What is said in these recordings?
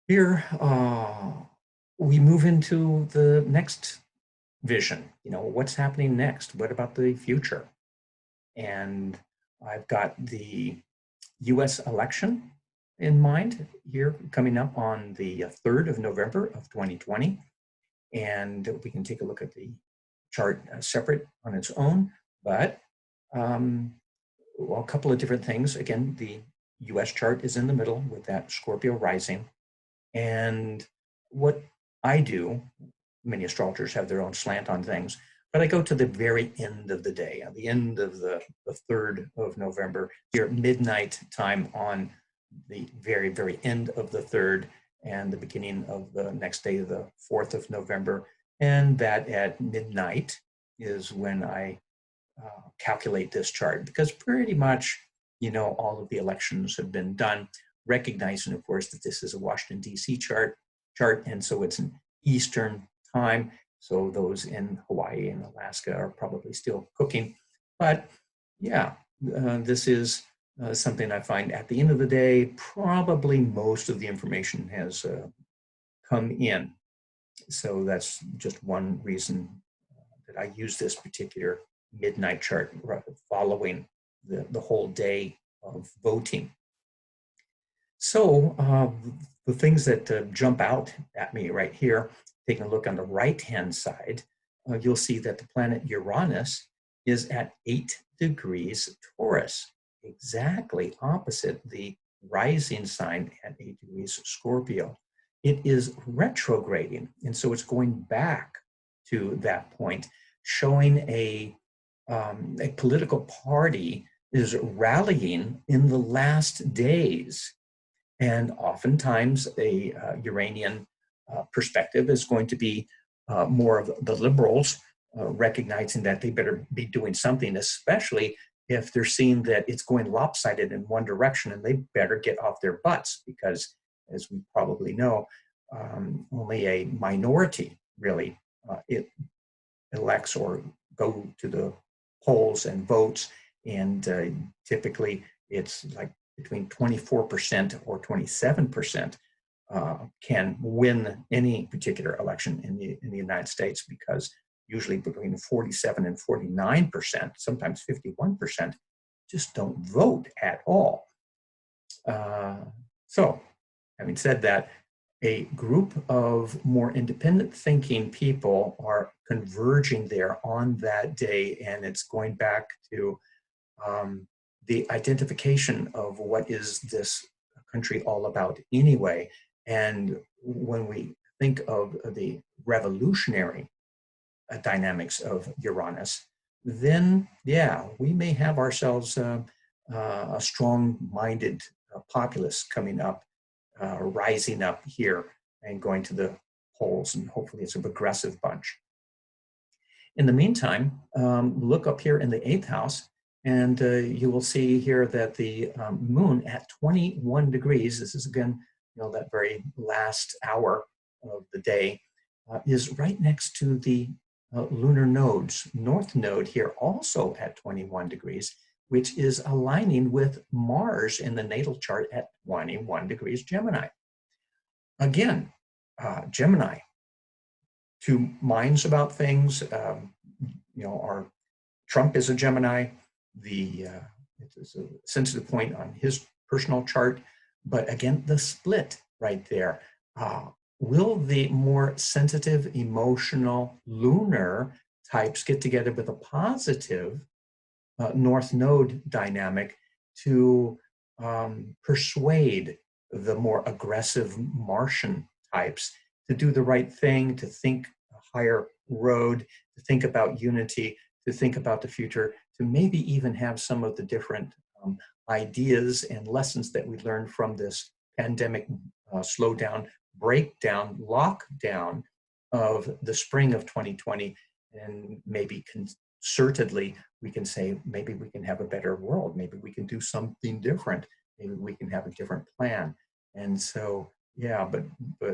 Here, we move into the next vision. What's happening next? What about the future? And I've got the US election in mind here coming up on the 3rd of November of 2020. And we can take a look at the chart separate on its own, but well, a couple of different things. Again, the US chart is in the middle with that Scorpio rising. And what I do, many astrologers have their own slant on things, but I go to the very end of the day, at the end of the 3rd of November, here at midnight time on the very, very end of the 3rd and the beginning of the next day, the 4th of November. And that at midnight is when I calculate this chart, because pretty much, all of the elections have been done, recognizing, of course, that this is a Washington, D.C. chart, and so it's an Eastern time. So those in Hawaii and Alaska are probably still cooking. But yeah, this is something I find at the end of the day, probably most of the information has come in. So that's just one reason that I use this particular midnight chart following the whole day of voting. So the things that jump out at me right here, taking a look on the right-hand side, you'll see that the planet Uranus is at 8 degrees Taurus, exactly opposite the rising sign at 8 degrees Scorpio. It is retrograding, and so it's going back to that point, showing a political party is rallying in the last days. And oftentimes a Uranian perspective is going to be more of the liberals recognizing that they better be doing something, especially if they're seeing that it's going lopsided in one direction, and they better get off their butts because, as we probably know, only a minority really it elects or go to the polls and votes, and typically it's like between 24% or 27% can win any particular election in the United States, because usually between 47 and 49%, sometimes 51%, just don't vote at all. So, having said that, a group of more independent thinking people are converging there on that day, and it's going back to the identification of what is this country all about anyway. And when we think of the revolutionary dynamics of Uranus, then yeah, we may have ourselves a strong-minded populace coming up, rising up here and going to the polls, and hopefully it's a progressive bunch. In the meantime, look up here in the 8th house, and you will see here that the moon at 21 degrees, this is again, that very last hour of the day, is right next to the lunar nodes. North node here also at 21 degrees, which is aligning with Mars in the natal chart at 21 degrees Gemini. Again, Gemini, two minds about things. Trump is a Gemini. It's a sensitive point on his personal chart, but again, the split right there. Will the more sensitive, emotional, lunar types get together with a positive North Node dynamic to persuade the more aggressive Martian types to do the right thing, to think a higher road, to think about unity, to think about the future, to maybe even have some of the different ideas and lessons that we learned from this pandemic slowdown, breakdown, lockdown of the spring of 2020, and maybe concertedly we can say, maybe we can have a better world, maybe we can do something different, maybe we can have a different plan. And so, yeah, but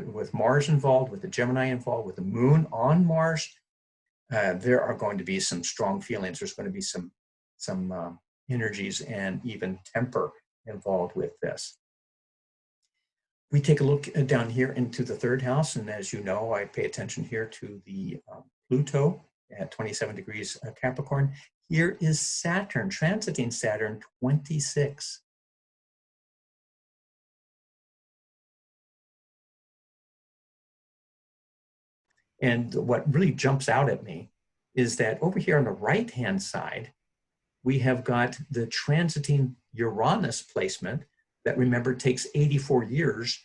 with Mars involved, with the Gemini involved, with the moon on Mars, there are going to be some strong feelings. There's going to be some energies and even temper involved with this. we take a look down here into the third house, and as you know, I pay attention here to the Pluto at 27 degrees Capricorn. Here is Saturn, transiting Saturn 26. And what really jumps out at me is that over here on the right-hand side, we have got the transiting Uranus placement that, remember, takes 84 years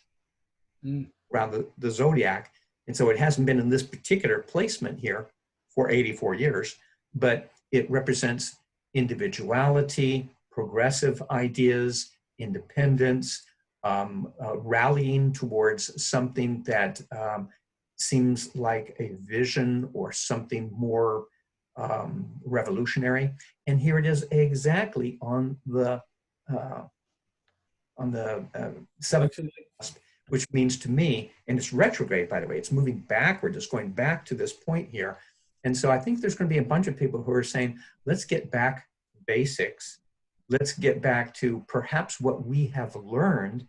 around the zodiac. And so it hasn't been in this particular placement here for 84 years, but it represents individuality, progressive ideas, independence, rallying towards something that seems like a vision or something more revolutionary. And here it is exactly on the seventh, which means to me, and it's retrograde, by the way, it's moving backward, it's going back to this point here. And so I think there's going to be a bunch of people who are saying, let's get back to basics. Let's get back to perhaps what we have learned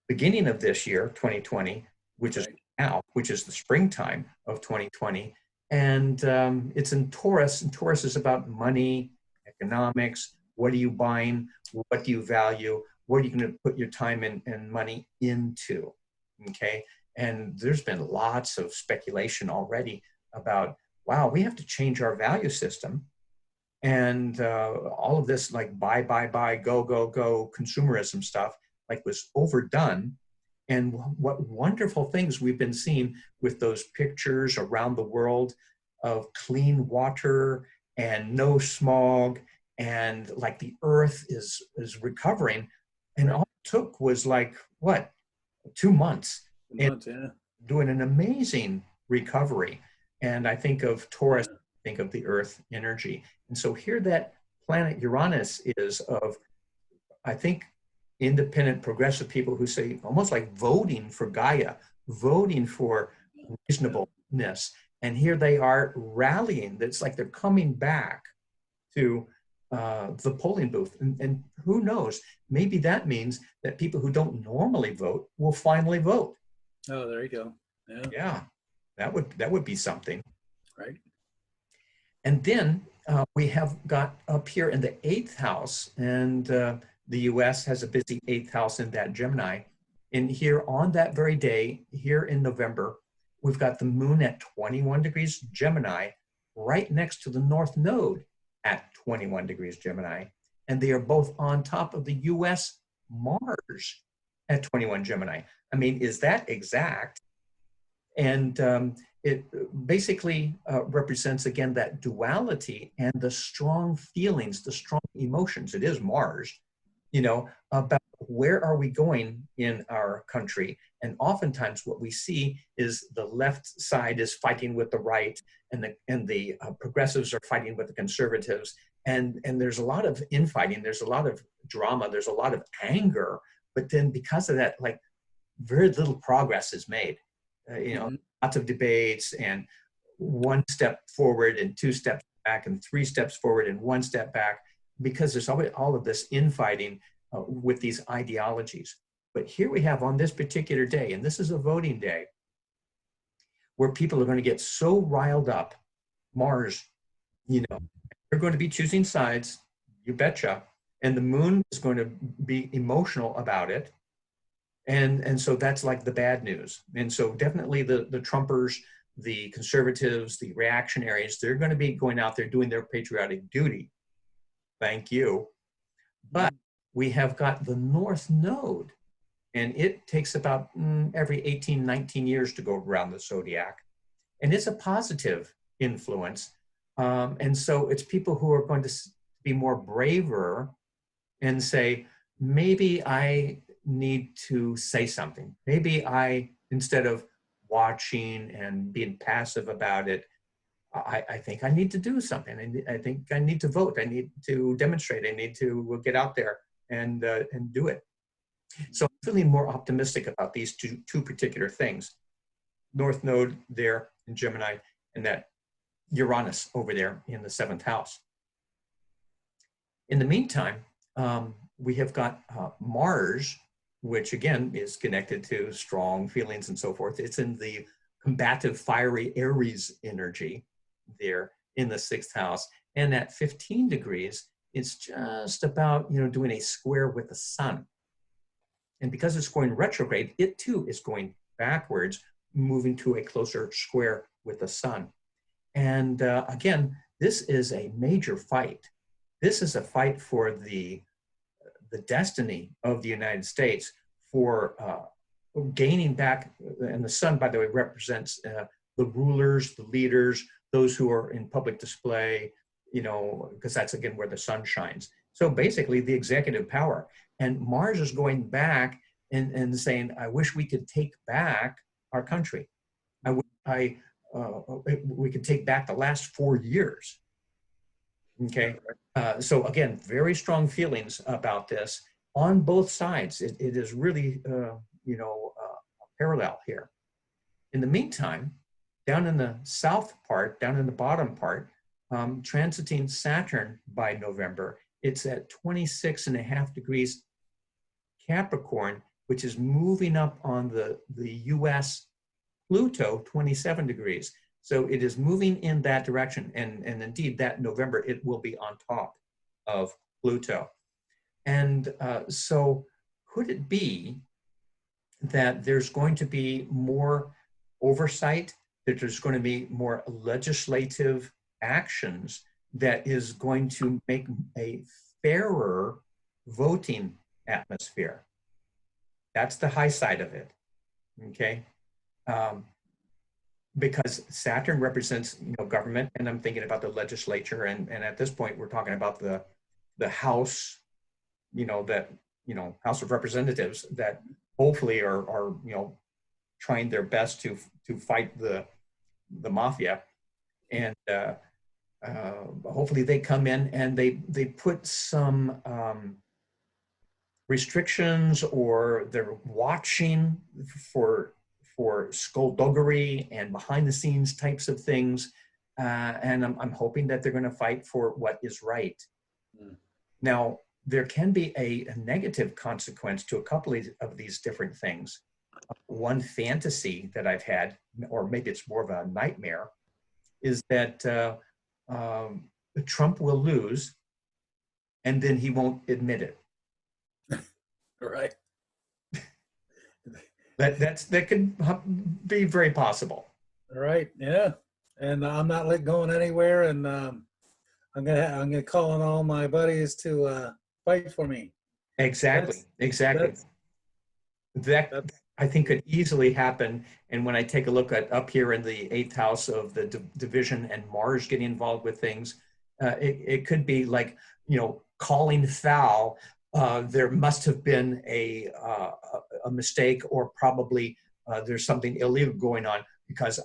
beginning of this year, 2020, which is now, which is the springtime of 2020. And it's in Taurus, and Taurus is about money, economics. What are you buying? What do you value? What are you going to put your time and money into? Okay. And there's been lots of speculation already about, wow, we have to change our value system. And all of this like buy, go, consumerism stuff, like was overdone. And what wonderful things we've been seeing with those pictures around the world of clean water and no smog, and like the earth is recovering. And all it took was like, what, 2 months, and doing an amazing recovery. And I think of Taurus, I think of the earth energy. And so here that planet Uranus is of, I think, independent progressive people who say almost like voting for Gaia, voting for reasonableness. And here they are rallying. It's like they're coming back to the polling booth. And who knows, maybe that means that people who don't normally vote will finally vote. Oh, there you go. Yeah, that would be something. Right. And then we have got up here in the 8th house, and the US has a busy 8th house in that Gemini. And here on that very day, here in November, we've got the moon at 21 degrees Gemini, right next to the North Node at 21 degrees Gemini. And they are both on top of the US Mars at 21 Gemini. I mean, is that exact? And it basically represents, again, that duality and the strong feelings, the strong emotions. It is Mars, you know, about where are we going in our country. And oftentimes what we see is the left side is fighting with the right, and the progressives are fighting with the conservatives. And there's a lot of infighting, there's a lot of drama, there's a lot of anger. But then because of that, like, very little progress is made. You know, lots of debates, and 1 step forward and 2 steps back and 3 steps forward and 1 step back, because there's always all of this infighting with these ideologies. But here we have on this particular day, and this is a voting day, where people are going to get so riled up. Mars, you know, they're going to be choosing sides, you betcha. And the moon is going to be emotional about it. And so that's like the bad news. And so definitely the Trumpers, the conservatives, the reactionaries, they're going to be going out there doing their patriotic duty. Thank you. But we have got the North Node, and it takes about every 18, 19 years to go around the zodiac. And it's a positive influence. And so it's people who are going to be more braver and say, maybe I need to say something. Maybe I, instead of watching and being passive about it, I think I need to do something. I think I need to vote. I need to demonstrate. I need to get out there and do it. So I'm feeling more optimistic about these two particular things. North Node there in Gemini, and that Uranus over there in the 7th house. In the meantime, we have got Mars which again is connected to strong feelings and so forth. It's in the combative, fiery Aries energy there in the 6th house. And at 15 degrees, it's just about, doing a square with the sun. And because it's going retrograde, it too is going backwards, moving to a closer square with the sun. And again, this is a major fight. This is a fight for the destiny of the United States, for gaining back, and the sun, by the way, represents the rulers, the leaders, those who are in public display, because that's again where the sun shines. So basically the executive power. And Mars is going back and saying, I wish we could take back our country. We could take back the last 4 years. Okay. So again, very strong feelings about this on both sides. It is really, parallel here. In the meantime, down in the south part, down in the bottom part, transiting Saturn by November, it's at 26.5 degrees Capricorn, which is moving up on the US Pluto, 27 degrees. So it is moving in that direction. And indeed, that November, it will be on top of Pluto. And so could it be that there's going to be more oversight, that there's going to be more legislative actions that is going to make a fairer voting atmosphere? That's the high side of it, okay? Because Saturn represents, government, and I'm thinking about the legislature, and at this point we're talking about the House, House of Representatives that hopefully are trying their best to fight the mafia, and hopefully they come in and they put some restrictions, or they're watching for skullduggery and behind the scenes types of things. And I'm hoping that they're going to fight for what is right. Mm. Now, there can be a negative consequence to a couple of these different things. One fantasy that I've had, or maybe it's more of a nightmare, is that Trump will lose and then he won't admit it. Right. That could be very possible. Right. Yeah. And I'm not going anywhere, and I'm gonna call on all my buddies to fight for me. Exactly. That I think could easily happen. And when I take a look at up here in the 8th house of the division and Mars getting involved with things, it could be like, calling foul. There must have been a mistake, or probably there's something illegal going on because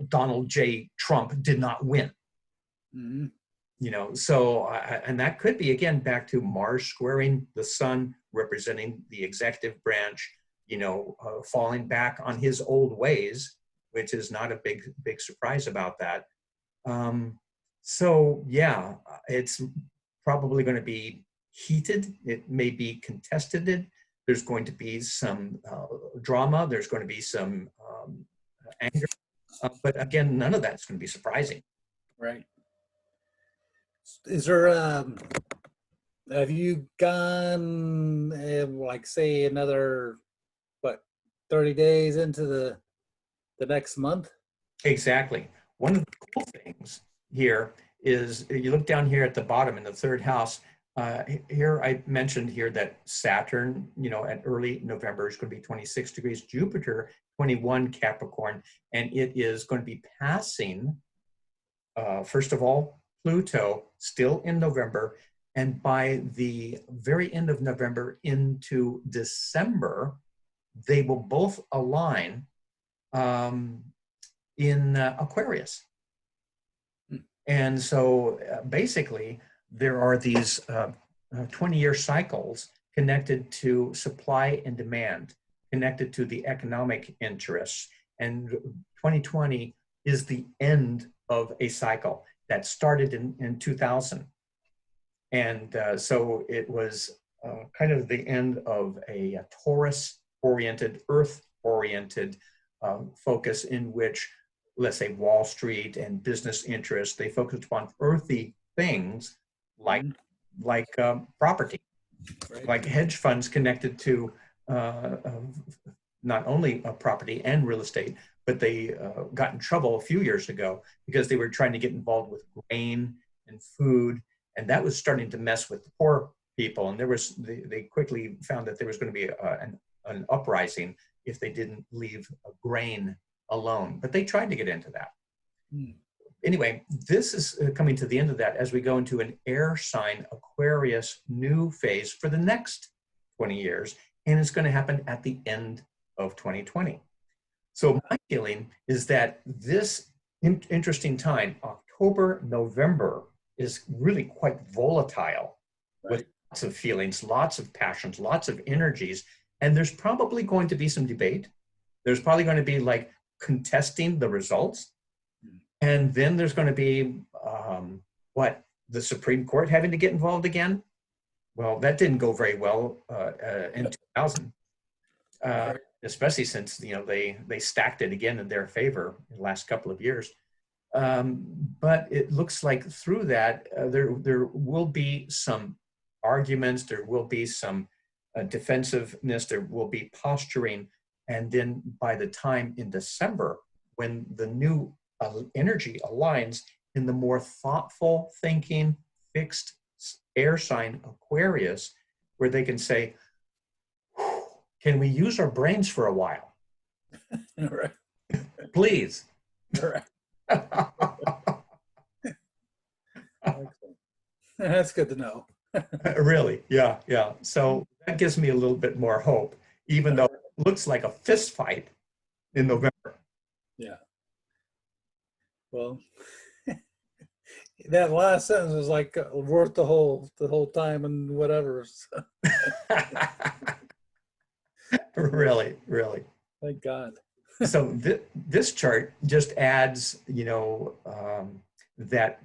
Donald J. Trump did not win. Mm-hmm. So, and that could be, again, back to Mars squaring the sun, representing the executive branch, falling back on his old ways, which is not a big surprise about that. So yeah, it's probably going to be heated. It may be contested. There's going to be some drama. There's going to be some anger. But again, none of that's going to be surprising. Right. Is there, have you gone, like, say, another, 30 days into the next month? Exactly. One of the cool things here is, you look down here at the bottom in the 3rd house, here I mentioned here that Saturn, at early November is going to be 26 degrees, Jupiter 21 Capricorn, and it is going to be passing, first of all, Pluto still in November, and by the very end of November into December, they will both align in Aquarius. And so basically, there are these 20-year cycles connected to supply and demand, connected to the economic interests. And 2020 is the end of a cycle that started in 2000. And so it was kind of the end of a Taurus-oriented, Earth-oriented focus in which, let's say, Wall Street and business interests, they focused upon earthy things like property, Right. like hedge funds connected to not only property and real estate, but they got in trouble a few years ago because they were trying to get involved with grain and food, and that was starting to mess with the poor people. And they quickly found that there was going to be an uprising if they didn't leave grain alone. But they tried to get into that. Anyway, this is coming to the end of that as we go into an air sign Aquarius new phase for the next 20 years, and it's going to happen at the end of 2020. So my feeling is that this interesting time, October, November, is really quite volatile, with lots of feelings, lots of passions, lots of energies, and there's probably going to be some debate. There's probably going to be like contesting the results. And then there's going to be, the Supreme Court having to get involved again? Well, that didn't go very well in 2000, especially since, they stacked it again in their favor in the last couple of years. But it looks like through that, there will be some arguments, there will be some defensiveness, there will be posturing. And then by the time in December, when the new energy aligns in the more thoughtful thinking, fixed air sign Aquarius, where they can say, can we use our brains for a while? Right. Please. Right. That's good to know. Really, yeah. So that gives me a little bit more hope, even though it looks like a fist fight in November. Yeah. Well, that last sentence was like worth the whole time and whatever. So. Really. Thank God. So this chart just adds, that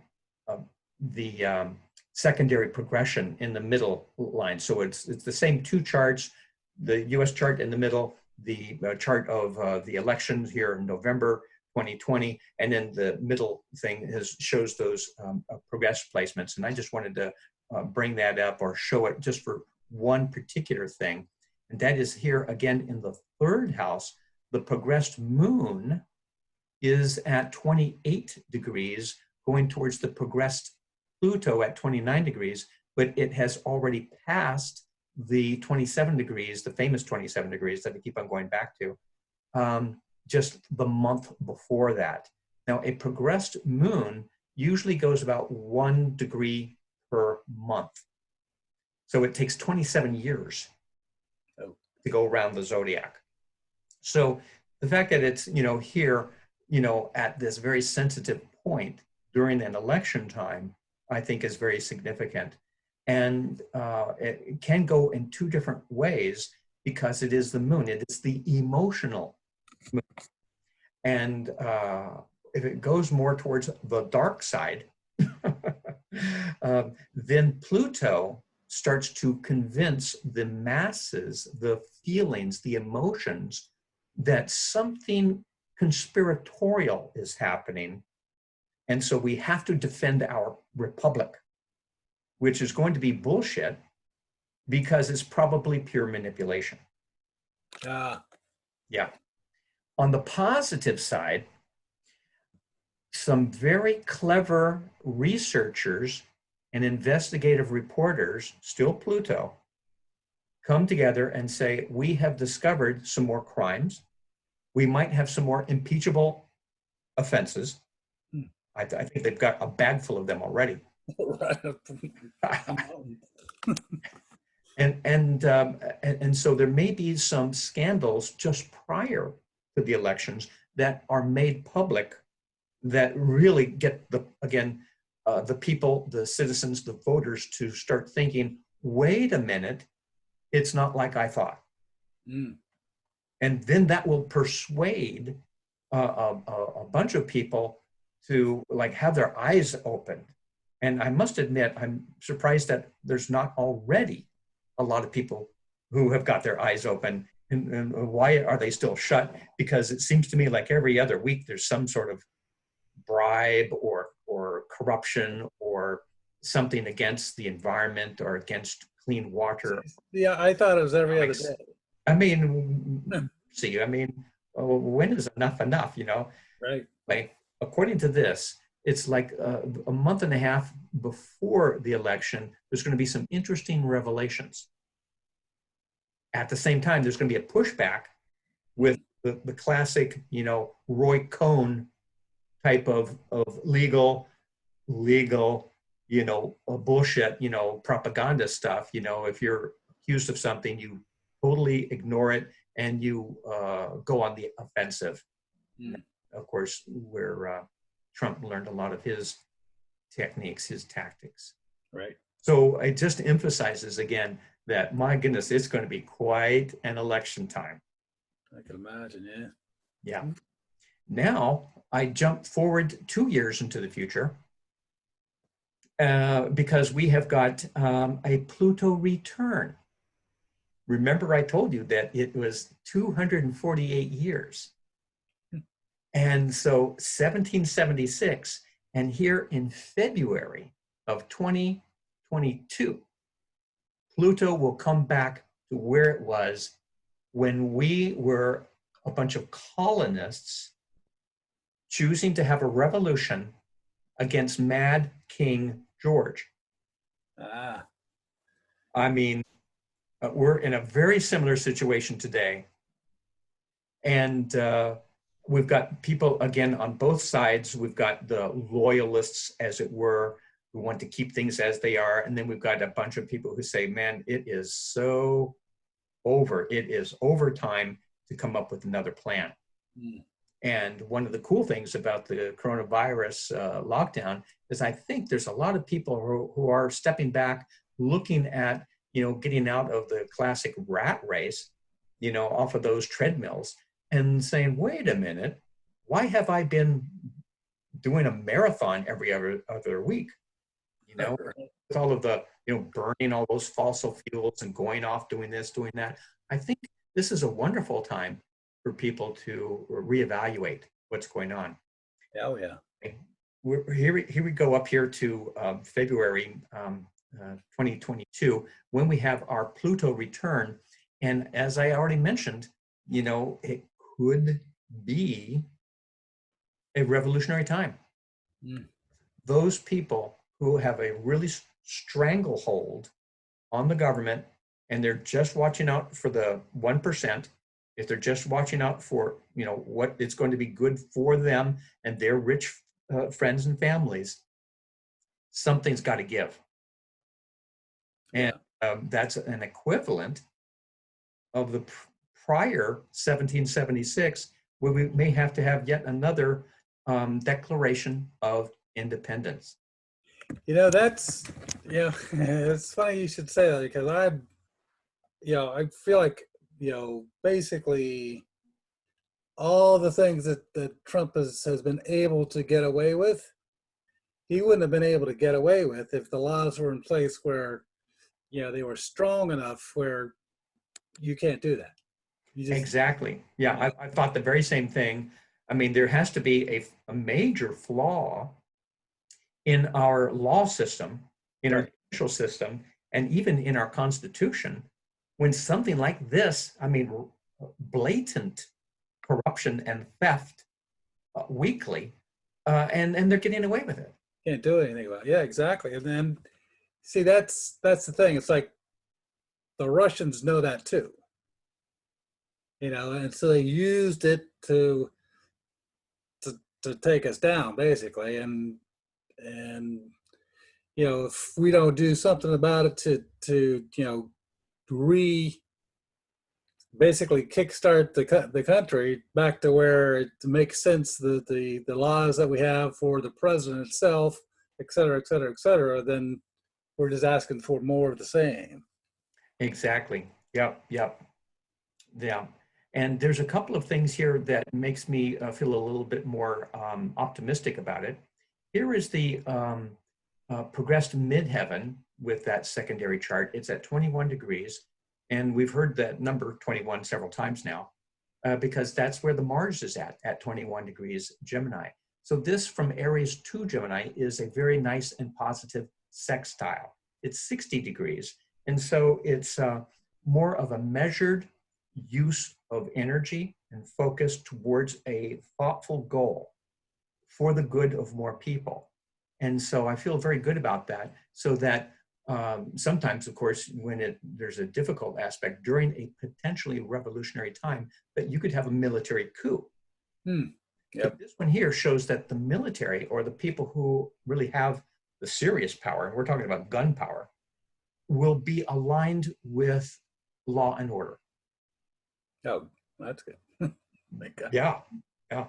the secondary progression in the middle line. So it's the same two charts, the US chart in the middle, the chart of the elections here in November 2020, and then the middle thing shows those progress placements. And I just wanted to bring that up or show it just for one particular thing. And that is here again in the third house, the progressed moon is at 28 degrees, going towards the progressed Pluto at 29 degrees, but it has already passed the 27 degrees, the famous 27 degrees that we keep on going back to, just the month before that. Now, a progressed moon usually goes about 1 degree per month. So it takes 27 years to go around the zodiac. So the fact that it's, here, at this very sensitive point during an election time, I think is very significant. And it can go in two different ways because it is the moon. It is the emotional moon. And if it goes more towards the dark side, then Pluto starts to convince the masses, the feelings, the emotions, that something conspiratorial is happening. And so we have to defend our republic, which is going to be bullshit because it's probably pure manipulation. Yeah. On the positive side, some very clever researchers and investigative reporters, still Pluto, come together and say, we have discovered some more crimes. We might have some more impeachable offenses. I think they've got a bag full of them already. And so there may be some scandals just prior to the elections that are made public that really get the people, the citizens, the voters to start thinking, wait a minute, it's not like I thought. And then that will persuade a bunch of people to have their eyes opened. And I must admit, I'm surprised that there's not already a lot of people who have got their eyes open. And why are they still shut? Because it seems to me like every other week there's some sort of bribe or corruption or something against the environment or against clean water. Yeah, I thought it was every other day. I mean, see, I mean, when is enough enough, you know? Right. Like, according to this, it's like a month and a half before the election, there's going to be some interesting revelations. At the same time, there's going to be a pushback with the classic, you know, Roy Cohn type of legal, you know, bullshit, you know, propaganda stuff. You know, if you're accused of something, you totally ignore it and you go on the offensive. Of course, where Trump learned a lot of his techniques, his tactics. Right. So it just emphasizes again that, my goodness, it's going to be quite an election time. I can imagine, yeah. Yeah. Now I jump forward 2 years into the future because we have got a Pluto return. Remember, I told you that it was 248 years. And so 1776, and here in February of 2022, Pluto will come back to where it was when we were a bunch of colonists choosing to have a revolution against Mad King George. I mean, we're in a very similar situation today. And we've got people, again, on both sides. We've got the loyalists, as it were, who want to keep things as they are. And then we've got a bunch of people who say, man, it is so over. It is over time to come up with another plan. And one of the cool things about the coronavirus lockdown is I think there's a lot of people who are stepping back, looking at, you know, getting out of the classic rat race, you know, off of those treadmills and saying, wait a minute, why have I been doing a marathon every other week? You know, with all of the, you know, burning all those fossil fuels and going off doing this, doing that. I think this is a wonderful time for people to reevaluate what's going on. Oh, yeah. Here we go up here to February 2022, when we have our Pluto return. And as I already mentioned, you know, it could be a revolutionary time. Those people who have a really stranglehold on the government and they're just watching out for the 1%, if they're just watching out for, you know, what it's going to be good for them and their rich friends and families, something's got to give. And that's an equivalent of the prior 1776, where we may have to have yet another Declaration of Independence. You know, that's, you know, it's funny you should say that, because I feel like, you know, basically all the things that Trump has been able to get away with, he wouldn't have been able to get away with if the laws were in place where, you know, they were strong enough where you can't do that. Exactly. Yeah, I thought the very same thing. I mean, there has to be a major flaw in our law system, in our judicial system, and even in our Constitution, when something like this, I mean, blatant corruption and theft weekly, and they're getting away with it. Can't do anything about it. Yeah, exactly. And then, see, that's the thing. It's like the Russians know that too. You know, and so they used it to take us down, basically. And you know, if we don't do something about it to you know, basically kickstart the country back to where it makes sense, the laws that we have for the president itself, et cetera, et cetera, et cetera, then we're just asking for more of the same. Exactly. Yep. Yeah. And there's a couple of things here that makes me feel a little bit more optimistic about it. Here is the progressed midheaven with that secondary chart. It's at 21 degrees. And we've heard that number 21 several times now, because that's where the Mars is at 21 degrees Gemini. So this from Aries to Gemini is a very nice and positive sextile. It's 60 degrees. And so it's more of a measured use of energy and focus towards a thoughtful goal for the good of more people. And so I feel very good about that, so that sometimes, of course, when there's a difficult aspect during a potentially revolutionary time, that you could have a military coup. Yep. But this one here shows that the military, or the people who really have the serious power, and we're talking about gun power, will be aligned with law and order. Oh, that's good. Thank God. Yeah, yeah.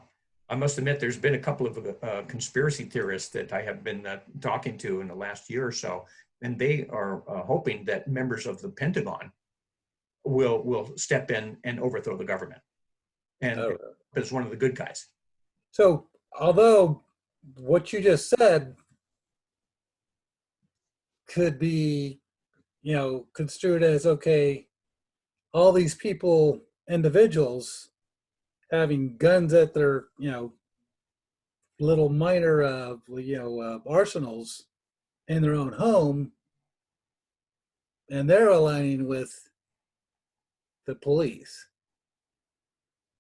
I must admit, there's been a couple of conspiracy theorists that I have been talking to in the last year or so, and they are hoping that members of the Pentagon will step in and overthrow the government, and as one of the good guys. So, although what you just said could be, construed as, okay, all these people, individuals, having guns at their, little minor, arsenals in their own home, and they're aligning with the police.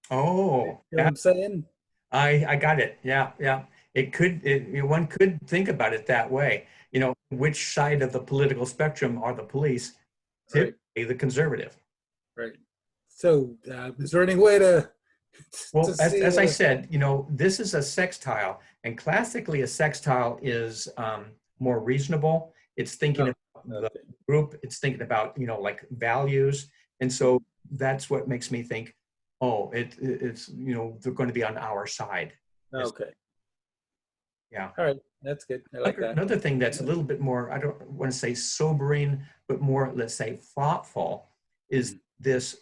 Oh, You know what I'm saying? I got it. Yeah, yeah. One could think about it that way. Which side of the political spectrum are the police? Right. Typically the conservative. Right. So, is there any way to Well, see as I said, this is a sextile, and classically a sextile is more reasonable. It's thinking about the group. It's thinking about, like values. And so that's what makes me think, oh, it's, they're going to be on our side. Okay. Yeah. All right. That's good. I like that. Another thing that's a little bit more, I don't want to say sobering, but more, let's say, thoughtful, is this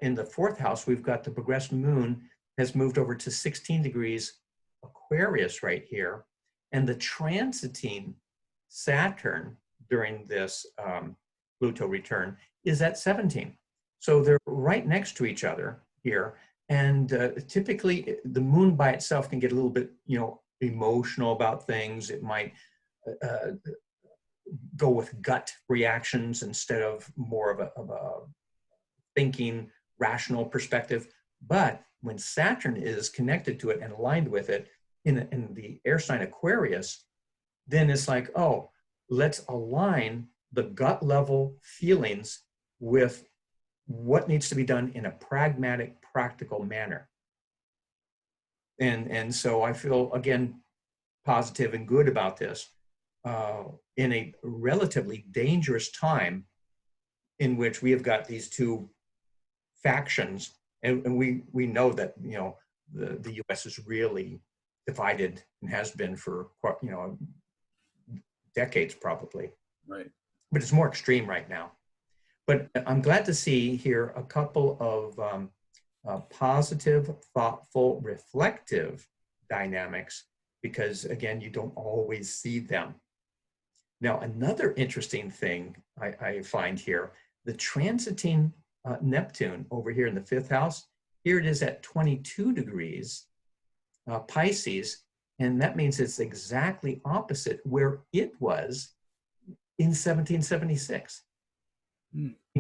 in the fourth house, we've got the progressed moon has moved over to 16 degrees Aquarius right here. And the transiting Saturn during this Pluto return is at 17. So they're right next to each other here. And typically the moon by itself can get a little bit, emotional about things. It might go with gut reactions instead of more of a thinking, rational perspective. But when Saturn is connected to it and aligned with it in the air sign Aquarius, then it's like, oh, let's align the gut level feelings with what needs to be done in a pragmatic, practical manner. And so I feel, again, positive and good about this in a relatively dangerous time in which we have got these two factions. And we know that, the U.S. is really divided and has been for, decades probably. Right. But it's more extreme right now. But I'm glad to see here a couple of positive, thoughtful, reflective dynamics, because again, you don't always see them. Now, another interesting thing I find here, the transiting Neptune over here in the fifth house, here it is at 22 degrees Pisces, and that means it's exactly opposite where it was in 1776.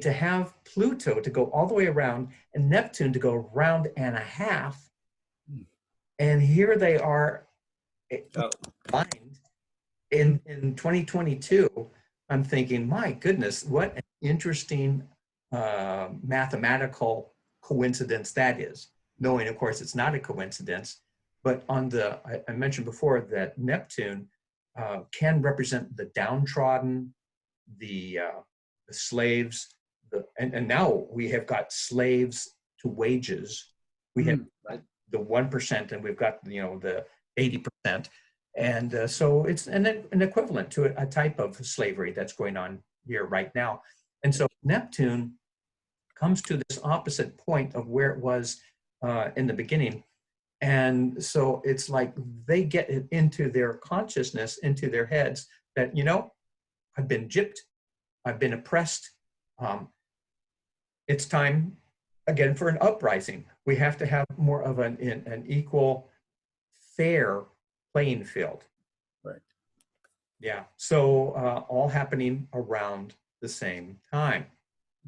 To have Pluto to go all the way around and Neptune to go round and a half, and here they are aligned in 2022. I'm thinking, my goodness, what an interesting mathematical coincidence that is. Knowing, of course, it's not a coincidence, but I mentioned before that Neptune can represent the downtrodden, the slaves, and now we have got slaves to wages. We have the 1%, and we've got the 80%, and so it's an equivalent to a type of slavery that's going on here right now. And so Neptune comes to this opposite point of where it was in the beginning, and so it's like they get it into their consciousness, into their heads, that I've been gypped. I've been oppressed. It's time again for an uprising. We have to have more of an equal, fair playing field. Right. Yeah. So all happening around the same time.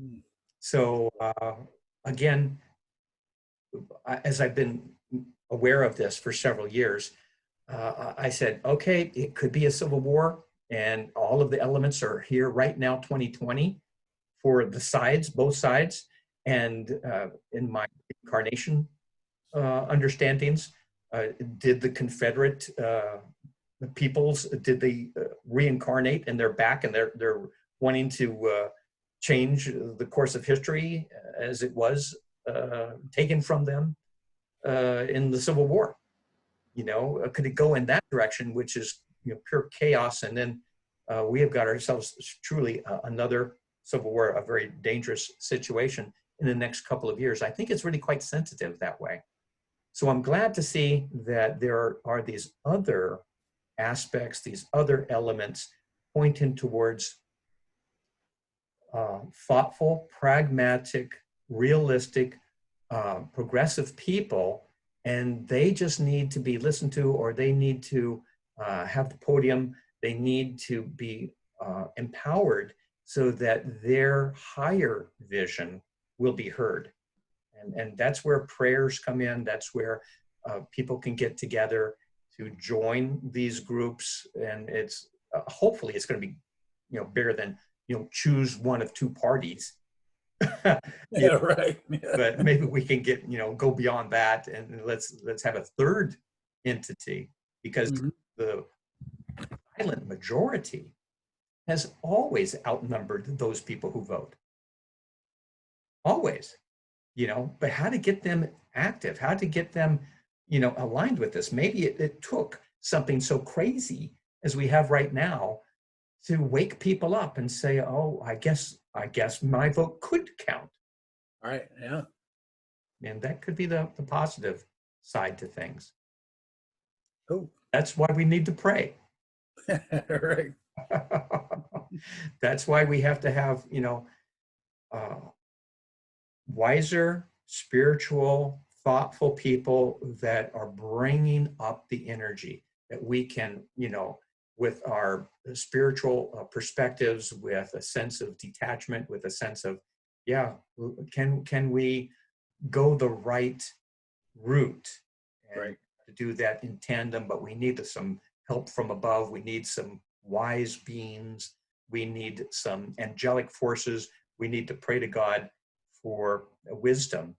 Mm. So again, as I've been aware of this for several years, I said, okay, it could be a civil war, and all of the elements are here right now, 2020, for the sides, both sides. And in my incarnation understandings, did the Confederate peoples, did they reincarnate and they're back and they're wanting to change the course of history as it was taken from them in the Civil War? You know, could it go in that direction, which is, you know, pure chaos? And then we have got ourselves truly another civil war, a very dangerous situation in the next couple of years. I think it's really quite sensitive that way. So I'm glad to see that there are these other aspects, these other elements pointing towards thoughtful, pragmatic, realistic, progressive people, and they just need to be listened to, or they need to have the podium. They need to be empowered so that their higher vision will be heard. And that's where prayers come in. That's where people can get together to join these groups. And it's hopefully it's going to be, you know, bigger than, you know, choose one of two parties. Yeah, right. Yeah. But maybe we can get, you know, go beyond that, and let's have a third entity, because Mhm. the silent majority has always outnumbered those people who vote. Always, you know, but how to get them active, how to get them, you know, aligned with this. Maybe it took something so crazy as we have right now to wake people up and say, oh, I guess my vote could count. All right. Yeah. And that could be the positive side to things. Oh. That's why we need to pray. Right. That's why we have to have, you know, wiser, spiritual, thoughtful people that are bringing up the energy that we can, you know, with our spiritual perspectives, with a sense of detachment, with a sense of, yeah, can we go the right route? And Right. to do that in tandem, but we need some help from above. We need some wise beings. We need some angelic forces. We need to pray to God for wisdom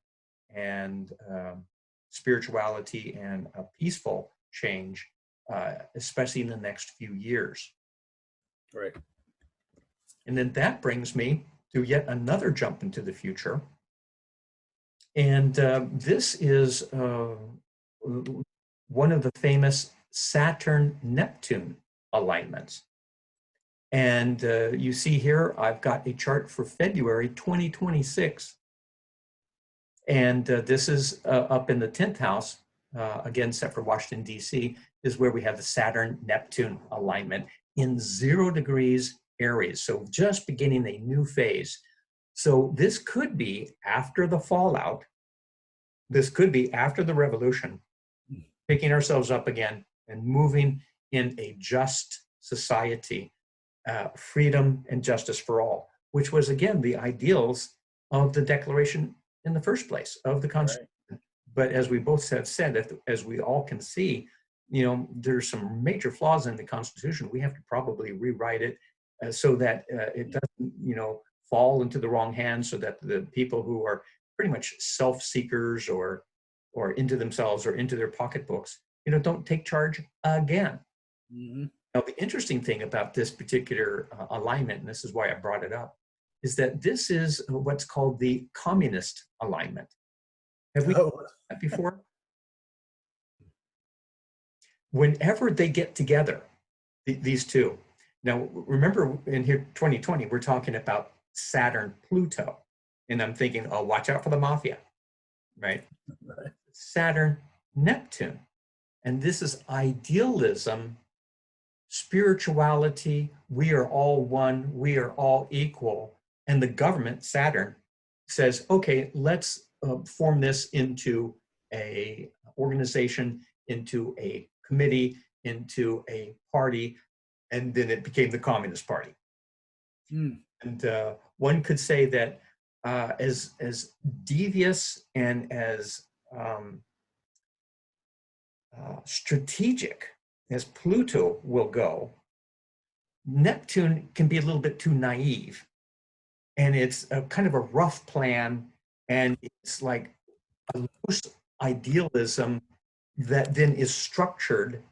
and spirituality and a peaceful change, especially in the next few years. Right. And then that brings me to yet another jump into the future. And this is one of the famous Saturn-Neptune alignments. And you see here, I've got a chart for February 2026. And this is up in the 10th house, again, except for Washington, D.C., is where we have the Saturn-Neptune alignment in 0 degrees Aries. So just beginning a new phase. So this could be after the fallout. This could be after the revolution, picking ourselves up again and moving in a just society, freedom and justice for all, which was, again, the ideals of the Declaration in the first place, of the Constitution. Right. But as we both have said, as we all can see, you know, there's some major flaws in the Constitution. We have to probably rewrite it so that it doesn't, you know, fall into the wrong hands, so that the people who are pretty much self-seekers or into themselves or into their pocketbooks, you know, don't take charge again. Mm-hmm. Now, the interesting thing about this particular alignment, and this is why I brought it up, is that this is what's called the communist alignment. Have we heard that before? Whenever they get together, these two. Now, remember in here, 2020, we're talking about Saturn-Pluto. And I'm thinking, oh, watch out for the mafia, right? Saturn-Neptune. And this is idealism spirituality, we are all one, we are all equal. And the government, Saturn, says, okay, let's form this into a organization, into a committee, into a party, and then it became the Communist Party. Mm. And one could say that as devious and as strategic as Pluto will go, Neptune can be a little bit too naive. And it's a kind of a rough plan, and it's like a loose idealism that then is structured,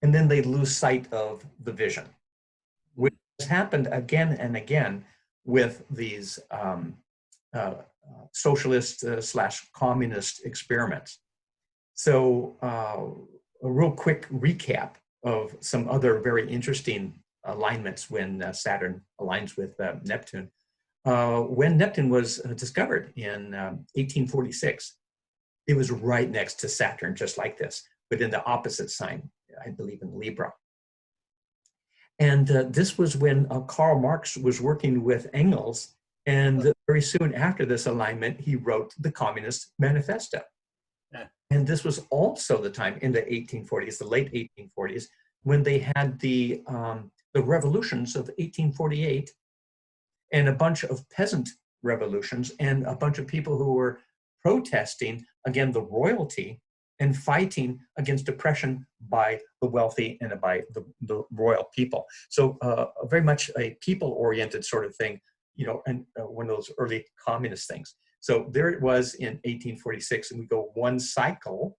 and then they lose sight of the vision, which has happened again and again with these socialist slash communist experiments. So a real quick recap of some other very interesting alignments when Saturn aligns with Neptune. When Neptune was discovered in 1846, it was right next to Saturn, just like this, but in the opposite sign, I believe in Libra. And this was when Karl Marx was working with Engels, and very soon after this alignment, he wrote the Communist Manifesto. Yeah. And this was also the time in the 1840s, the late 1840s, when they had the revolutions of 1848 and a bunch of peasant revolutions and a bunch of people who were protesting, again, the royalty and fighting against oppression by the wealthy and by the royal people. So very much a people-oriented sort of thing, you know, and one of those early communist things. So there it was in 1846, and we go one cycle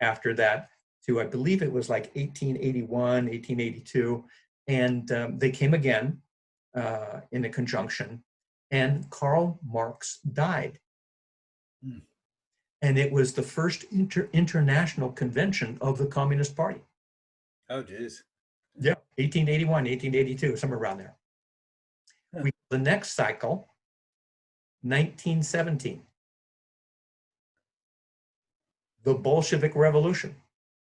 after that to, I believe it was like 1881, 1882, and they came again in a conjunction, and Karl Marx died. Mm. And it was the first international convention of the Communist Party. Oh, geez. Yeah, 1881, 1882, somewhere around there. Huh. The next cycle, 1917, the Bolshevik Revolution.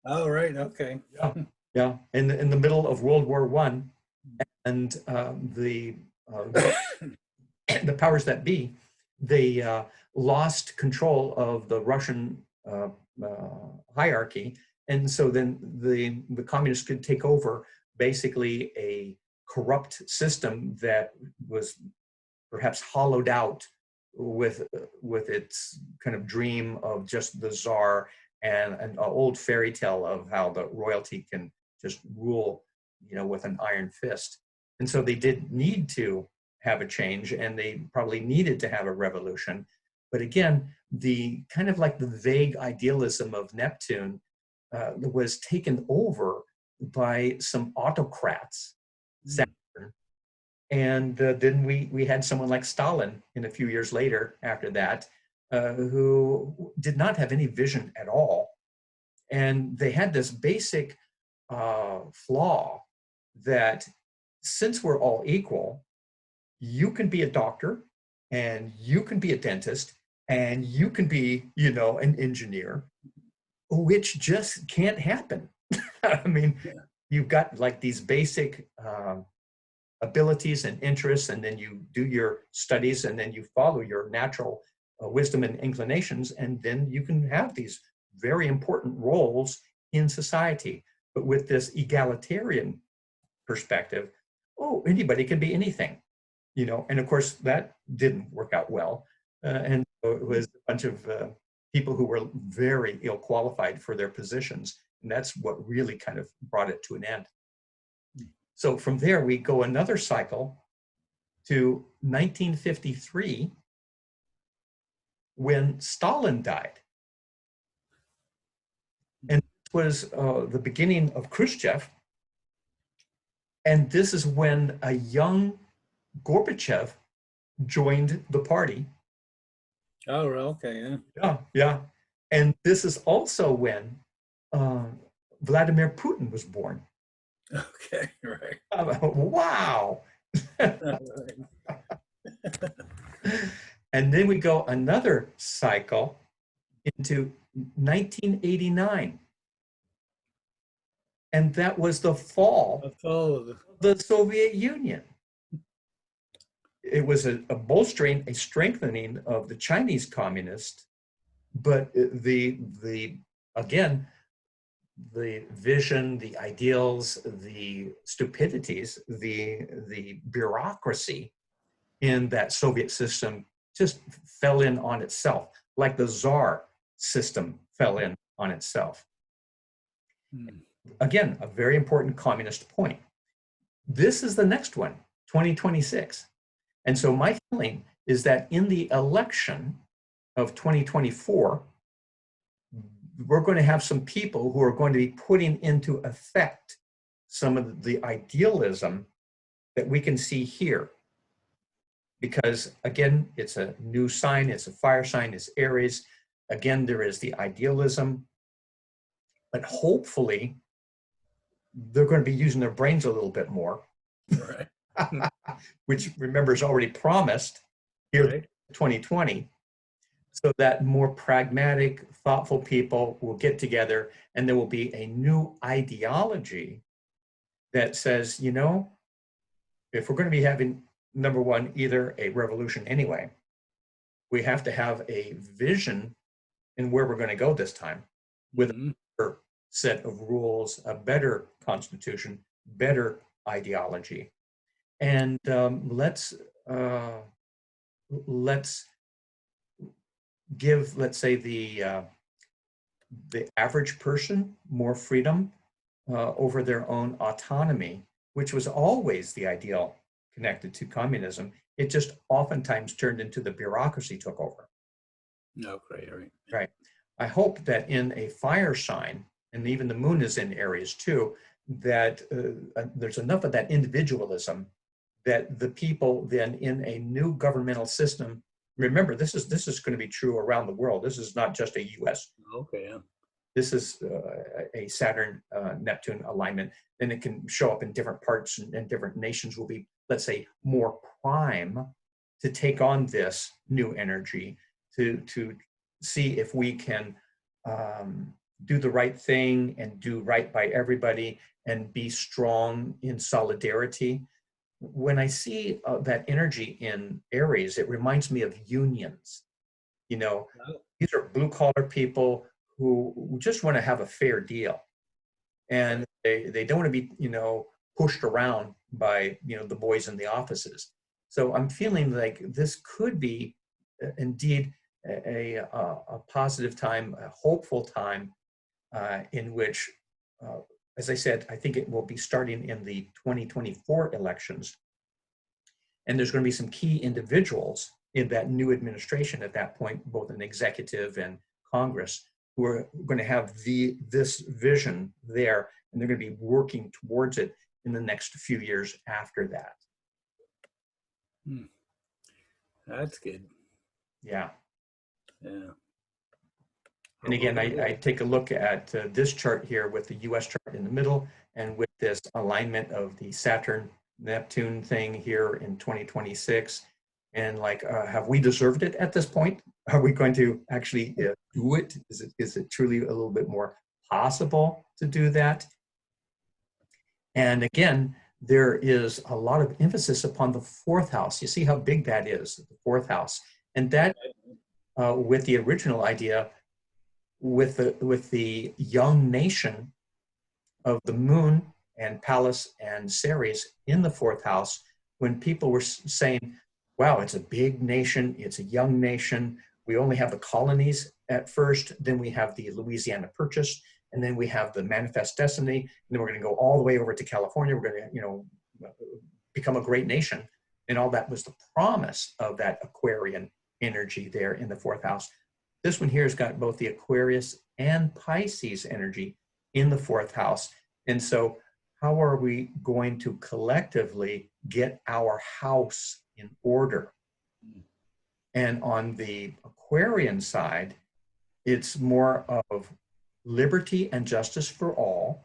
Oh, right. Okay. Yeah, yeah, in the middle of World War I, and the powers that be, they lost control of the Russian hierarchy, and so then the communists could take over basically a corrupt system that was perhaps hollowed out with its kind of dream of just the czar and an old fairy tale of how the royalty can just rule, you know, with an iron fist. And so they did need to have a change, and they probably needed to have a revolution. But again, the kind of like the vague idealism of Neptune was taken over by some autocrats, Saturn. And then we had someone like Stalin in a few years later after that, who did not have any vision at all. And they had this basic flaw that since we're all equal, you can be a doctor and you can be a dentist and you can be, you know, an engineer, which just can't happen. I mean, you've got like these basic abilities and interests, and then you do your studies, and then you follow your natural wisdom and inclinations, and then you can have these very important roles in society. But with this egalitarian perspective, oh, anybody can be anything, you know, and of course that didn't work out well. And so it was a bunch of people who were very ill qualified for their positions. And that's what really kind of brought it to an end. So from there, we go another cycle to 1953, when Stalin died. And this was the beginning of Khrushchev. And this is when a young Gorbachev joined the party. Oh, okay. Yeah. Yeah, yeah. And this is also when Vladimir Putin was born. Okay. Right. Wow. Right. And then we go another cycle into 1989. And that was the fall That's all of of the Soviet Union. It was a bolstering, a strengthening of the Chinese communist, but again, the vision, the ideals, the stupidities, the bureaucracy in that Soviet system just fell in on itself, like the Tsar system fell in on itself. Again, a very important communist point. This is the next one, 2026. And so my feeling is that in the election of 2024, we're going to have some people who are going to be putting into effect some of the idealism that we can see here. Because again, it's a new sign, it's a fire sign, it's Aries. Again, there is the idealism, but hopefully they're going to be using their brains a little bit more. right. Which remember is already promised here in 2020. So that more pragmatic, thoughtful people will get together and there will be a new ideology that says, you know, if we're going to be having, number one, either a revolution anyway, we have to have a vision in where we're going to go this time with a better set of rules, a better constitution, better ideology. And let's give, let's say, the average person more freedom over their own autonomy, which was always the ideal connected to communism. It just oftentimes turned into the bureaucracy took over. No, right. Right. I hope that in a fire sign, and even the moon is in Aries too, that there's enough of that individualism that the people then in a new governmental system, remember, this is going to be true around the world. This is not just a US. Okay, yeah. This is a Saturn-Neptune alignment, and it can show up in different parts, and different nations will be, let's say, more prime to take on this new energy, to see if we can do the right thing and do right by everybody and be strong in solidarity. When I see that energy in Aries, it reminds me of unions. You know, these are blue collar people who just want to have a fair deal, and they don't want to be, you know, pushed around by, you know, the boys in the offices. So I'm feeling like this could be indeed a positive time, a hopeful time in which, as I said, I think it will be starting in the 2024 elections. And there's going to be some key individuals in that new administration at that point, both in executive and Congress, who are going to have this vision there, and they're going to be working towards it in the next few years after that. That's good. Yeah. Yeah. And again, I take a look at this chart here with the US chart in the middle, and with this alignment of the Saturn-Neptune thing here in 2026. And like, have we deserved it at this point? Are we going to actually do it? Is it truly a little bit more possible to do that? And again, there is a lot of emphasis upon the fourth house. You see how big that is, the fourth house. And that, with the original idea, with the young nation of the moon and Pallas and Ceres in the fourth house, when people were saying, wow, it's a big nation, it's a young nation, we only have the colonies at first, then we have the Louisiana Purchase, and then we have the Manifest Destiny, and then we're going to go all the way over to California, we're going to, you know, become a great nation. And all that was the promise of that Aquarian energy there in the fourth house. This one here has got both the Aquarius and Pisces energy in the fourth house. And so how are we going to collectively get our house in order? And on the Aquarian side, it's more of liberty and justice for all.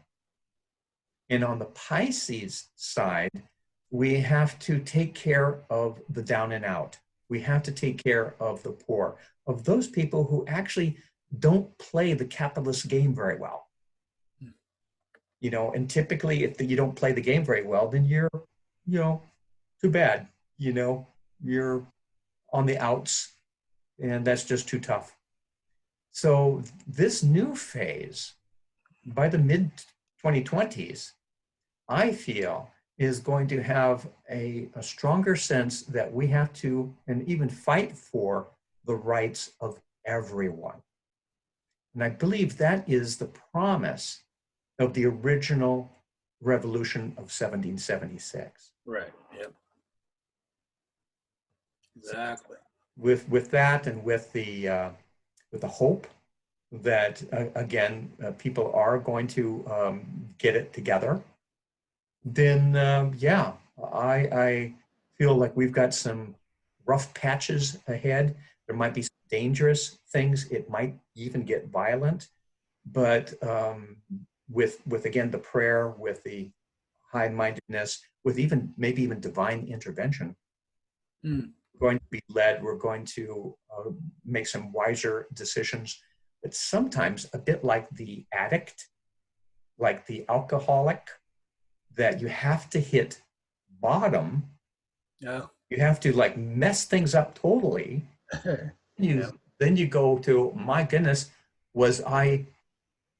And on the Pisces side, we have to take care of the down and out. We have to take care of the poor, of those people who actually don't play the capitalist game very well. you know, and typically if you don't play the game very well, then you're, you know, too bad, you know, you're on the outs, and that's just too tough. So this new phase, by the mid 2020s, I feel is going to have a stronger sense that we have to, and even fight for, the rights of everyone. And I believe that is the promise of the original revolution of 1776. Right. Yep. Exactly. With that, and with the hope that again people are going to get it together, then yeah, I feel like we've got some rough patches ahead. There might be some dangerous things. It might even get violent, but with again the prayer, with the high-mindedness, with even maybe even divine intervention, we're going to be led. We're going to make some wiser decisions. But sometimes a bit like the addict, like the alcoholic, that you have to hit bottom. Yeah. You have to like mess things up totally. Yeah. Then you go to, my goodness, was I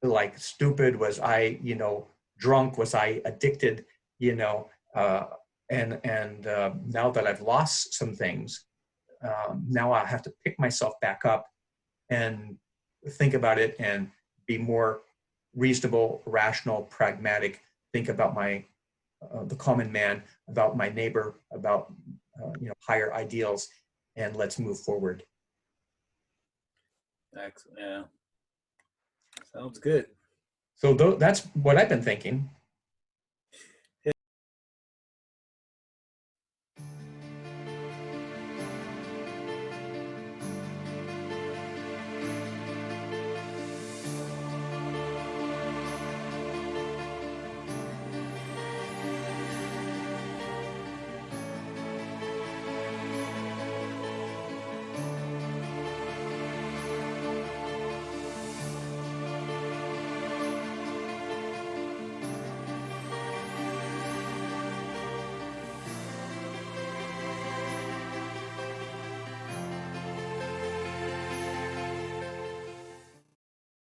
like stupid? Was I, you know, drunk? Was I addicted? You know, and now that I've lost some things, now I have to pick myself back up and think about it and be more reasonable, rational, pragmatic. Think about my the common man, about my neighbor, about you know, higher ideals, and let's move forward. Excellent. Yeah. Sounds good. So that's what I've been thinking.